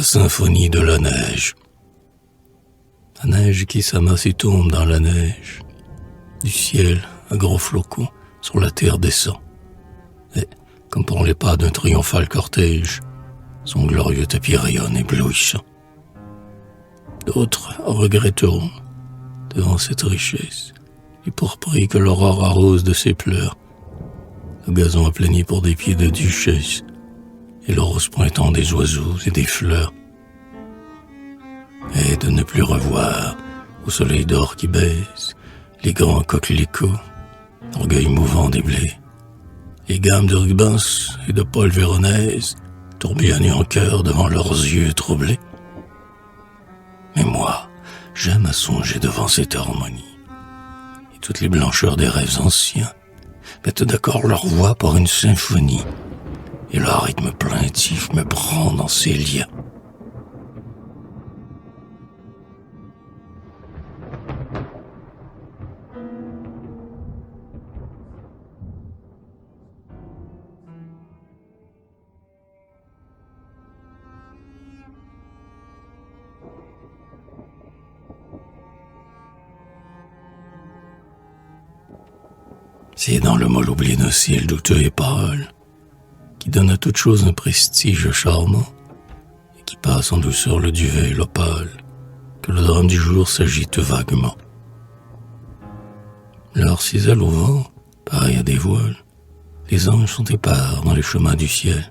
la symphonie de la neige. La neige qui s'amasse et tombe dans la neige. Du ciel, un gros flocon sur la terre descend. Et, comme pour les pas d'un triomphal cortège, son glorieux tapis rayonne éblouissant. D'autres regretteront, devant cette richesse, les pourpris que l'aurore arrose de ses pleurs, le gazon aplani pour des pieds de duchesse, et le rose pointant des oiseaux et des fleurs. Et de ne plus revoir, au soleil d'or qui baisse, les grands coquelicots, orgueil mouvant des blés, les gammes de Rubens et de Paul Véronèse, tourbillonnés en chœur devant leurs yeux troublés. Mais moi, j'aime à songer devant cette harmonie, et toutes les blancheurs des rêves anciens mettent d'accord leur voix pour une symphonie, et leur rythme plaintif me prend dans ses liens. C'est dans le molle oubli d'un ciel douteux et pâle, qui donne à toute chose un prestige charmant, et qui passe en douceur le duvet et l'opale, que le drame du jour s'agite vaguement. L'heure cisèle au vent, pareil à des voiles, les anges sont épars dans les chemins du ciel.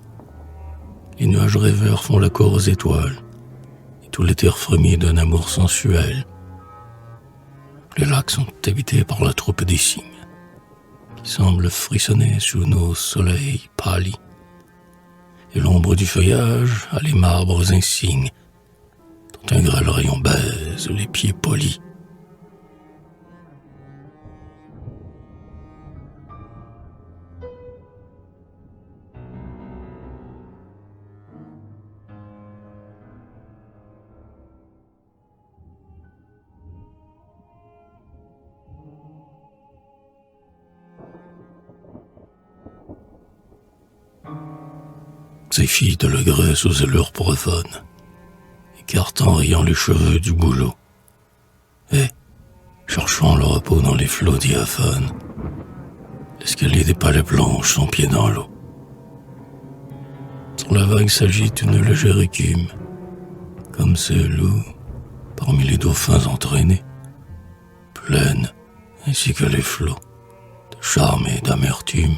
Les nuages rêveurs font la cour aux étoiles, et tout l'éther frémit d'un amour sensuel. Les lacs sont habités par la troupe des cygnes, qui semble frissonner sous nos soleils pâlis. Et l'ombre du feuillage a les marbres insignes, dont un grêle rayon baise les pieds polis. Ces filles de la Grèce aux allures profanes, écartant en riant les cheveux du boulot, et, cherchant le repos dans les flots diaphanes, l'escalier des palais blanches, son pied dans l'eau. Sur la vague s'agite une légère écume, comme celle où, parmi les dauphins entraînés, pleine, ainsi que les flots, de charme et d'amertume,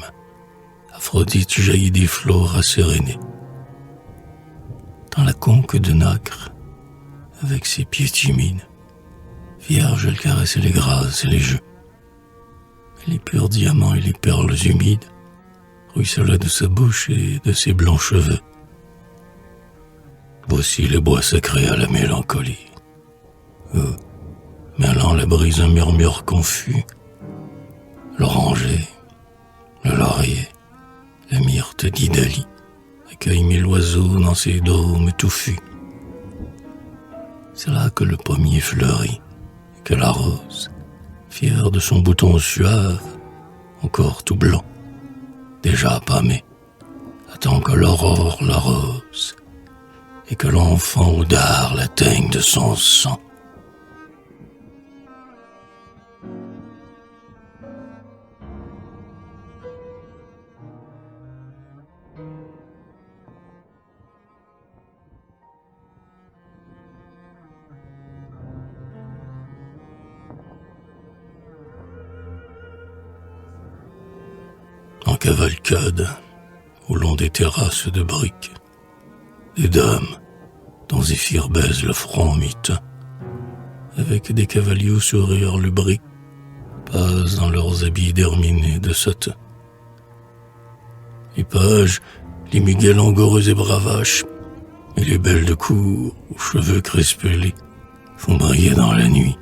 Aphrodite jaillit des flots rassérénés. Dans la conque de nacre, avec ses pieds timides, vierge elle caressait les grâces et les jeux. Et les purs diamants et les perles humides ruisselaient de sa bouche et de ses blancs cheveux. Voici les bois sacrés à la mélancolie, où, mêlant la brise un murmure confus, l'oranger, le laurier, la myrte d'Idalie accueille mille oiseaux dans ses dômes touffus. C'est là que le pommier fleurit, et que la rose, fière de son bouton suave, encore tout blanc, déjà pâmé, attend que l'aurore l'arrose, et que l'enfant au dard la teigne de son sang. En cavalcade, au long des terrasses de briques, des dames, dont Zéphyr baise le front mi-teint, avec des cavaliers au sourire lubrique, passent dans leurs habits d'hermine et de satin. Les pages, les muguets langoureux et bravaches, et les belles de cour, aux cheveux crispelés, font briller dans la nuit,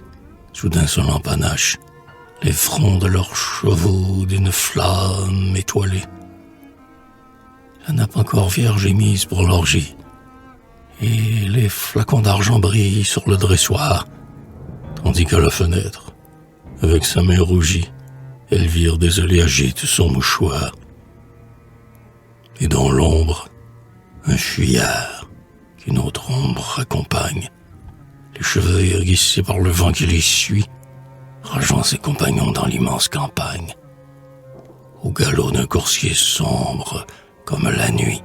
sous d'insolents panaches, les fronts de leurs chevaux d'une flamme étoilée. La nappe encore vierge est mise pour l'orgie, et les flacons d'argent brillent sur le dressoir, tandis qu'à la fenêtre, avec sa main rougie, Elvire désolée agite son mouchoir. Et dans l'ombre, un fuyard qu'une autre ombre accompagne, les cheveux hérissés par le vent qui les suit, rageant ses compagnons dans l'immense campagne, au galop d'un coursier sombre comme la nuit.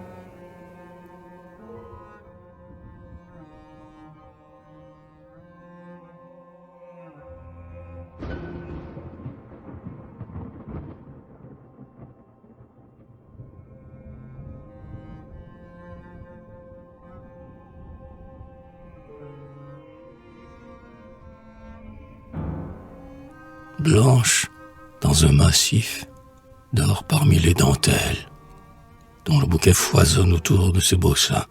Blanche, dans un massif, dort parmi les dentelles, dont le bouquet foisonne autour de ses beaux seins.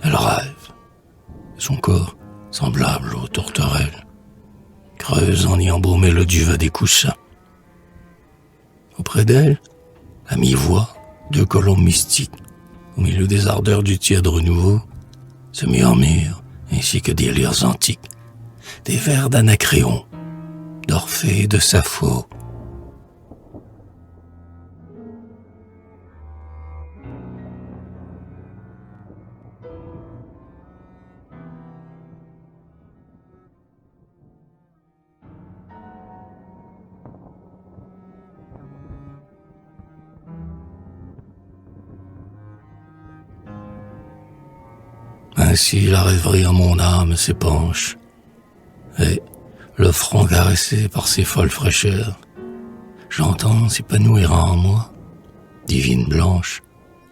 Elle rêve, son corps, semblable aux tourterelles, creuse en y embaumer le duvet des coussins. Auprès d'elle, à mi-voix, deux colombes mystiques, au milieu des ardeurs du tiède renouveau, se murmurent, ainsi que des lyres antiques, des vers d'Anacréon, d'Orphée et de Sappho. Ainsi la rêverie en mon âme s'épanche, et, le front caressé par ses folles fraîcheurs, j'entends s'épanouir en moi, divine blanche,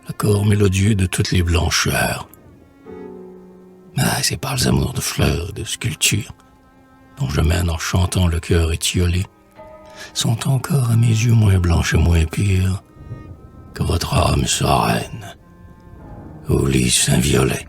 l'accord mélodieux de toutes les blancheurs. Mais ces pâles amours de fleurs et de sculptures, dont je mène en chantant le cœur étiolé, sont encore à mes yeux moins blanches et moins pures que votre âme sereine, au lys saint violet.